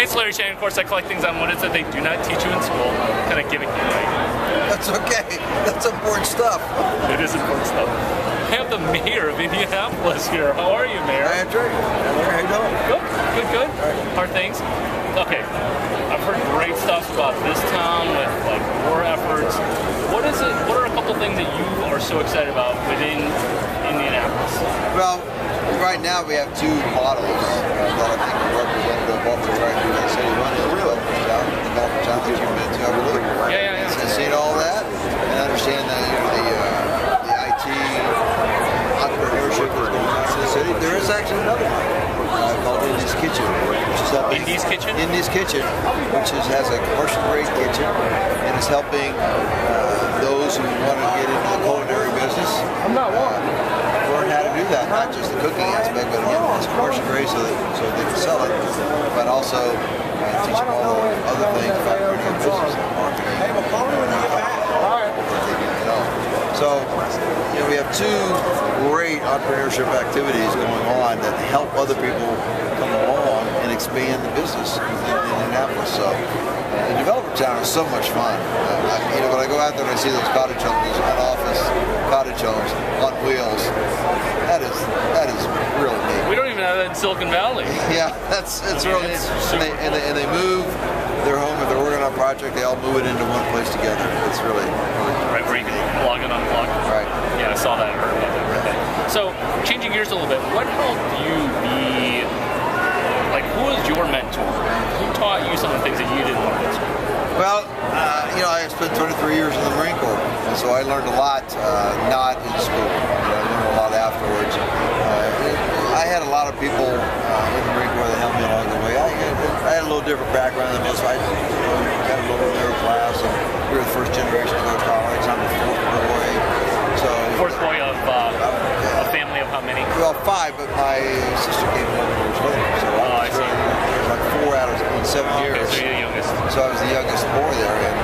My name's Larry Chang. Of course, I collect things on what it is that they do not teach you in school. Kind of giving you right. That's okay. That's important stuff. It is important stuff. I have the mayor of Indianapolis here. How are you, Mayor? Hi, Andrew. How you doing? Good, good, good. How are things? Okay, I've heard great stuff about this town with like war efforts. What is it? What are a couple things that you are so excited about within Indianapolis? Well, right now we have two models that I think are representative of what we're trying to do in the city. One is real town, the development town that you've been to, I believe. Yeah. And seeing all that and understand that the IT entrepreneurship is going on in the city. There is actually another one called Indy's Kitchen, which is helping. Indy's Kitchen? Indy's Kitchen, which has a commercial-grade kitchen and is helping those who want to get into the culinary business. Learn how to do that, not just the cooking aspect, but again, it's commercial grade so they can sell it, but also teach them all the other things about running a business and marketing. So, we have two great entrepreneurship activities going on that help other people come along and expand the business in Indianapolis. So, the developer town is so much fun. When I go out there and I see those cottage homes, those one-office cottage homes on wheels, that is really neat. We don't even have that in Silicon Valley. Yeah, it's really neat. And they move their home, if they're working on a project, they all move it into one place together. It's really right where you can log and unplug. Right. Yeah, I saw that. I heard about that. So, changing gears a little bit, what helped you be, like, who was your mentor? Who taught you some of the things that you didn't learn in school? Well, I spent 23 years in the Marine Corps, and so I learned a lot not in school. I learned a lot afterwards. I had a lot of people in the Marine Corps that helped me along the way. I had a little different background than most. I kind of lower middle class, and we were the first generation to go to college. I'm the fourth boy. So fourth boy of a family of how many? Well, 5, but my sister came 11 years later. So I see. It was like 4 out of 7 years. Okay, so you're the youngest. So I was the youngest boy there, and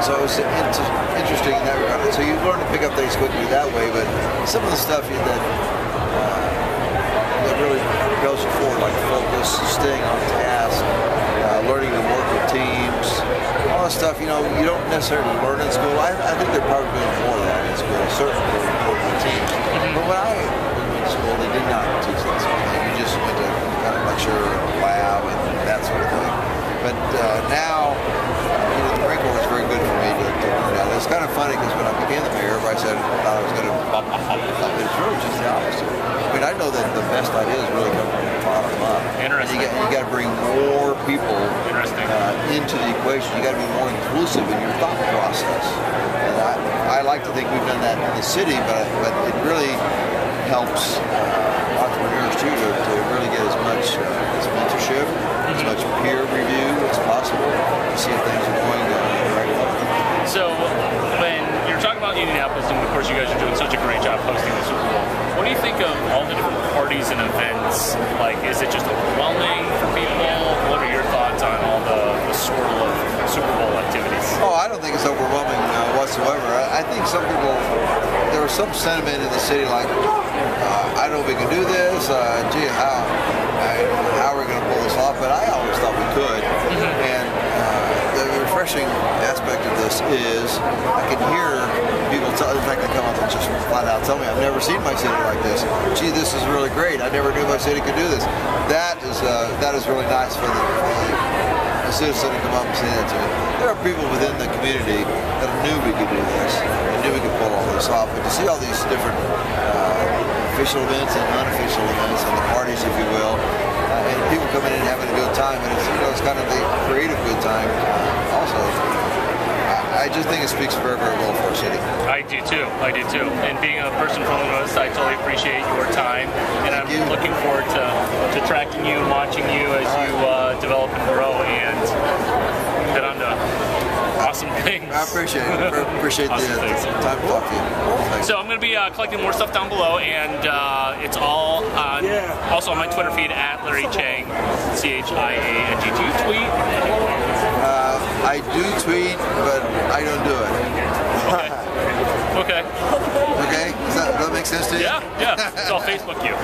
so it was interesting in that regard. So you learn to pick up things quickly that way, but some of the stuff that really propels you forward, like focus, staying on task, learning to work with teams, all that stuff, you don't necessarily learn in school. I think they're probably doing more of that in school, certainly working with teams. But when I went to school, they did not teach that sort of thing. You just went to kind of lecture and lab and that sort of thing. But now, the Marine Corps was very good for me to learn that. It's kind of funny because when I became the mayor, everybody said I thought I was going to bump the height, but it's really just the opposite. I mean, I know that the best ideas really come from the bottom up. Interesting. You got to bring more people into the equation. You got to be more inclusive in your thought process. And I like to think we've done that in the city, but it really helps entrepreneurs too to really get as much as mentorship, as much peer review as possible to see if things are going the right way. So when you're talking about Indianapolis, and of course you guys are doing such a great job hosting the Super Bowl, what do you think of all the different parties and events? Like, is it just overwhelming for people? What are your thoughts on all the swirl of Super Bowl activities? Oh, I don't think it's overwhelming whatsoever. I think some people, there was some sentiment in the city like, I don't know if we can do this, gee, how are we going to pull this off? But I always thought we could. And the refreshing aspect of this is I can hear people tell, in fact, they come up and just flat out tell me, I've never seen my city like this. Gee, this is really great. I never knew my city could do this. That is really nice for the citizen to come up and say that to me. There are people within the community that knew we could do this, and knew we could pull all this off. But to see all these different official events and unofficial events, and the parties, if you will, and people coming in and having a good time, and it's kind of the creative good time also. I just think it speaks very, very well for our city. I do too. And being a person from the West, I totally appreciate your time, and I'm looking forward to tracking you and watching you as you develop and grow and get on to awesome things. I appreciate it. I appreciate the time to talk to you. Thanks. So I'm going to be collecting more stuff down below, and it's all on, also on my Twitter feed at Larry Chang, CHIANG. Do you tweet? I do tweet, but I don't do it. Okay. Okay? Does that make sense to you? Yeah. So I'll Facebook you. All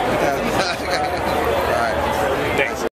right. Thanks.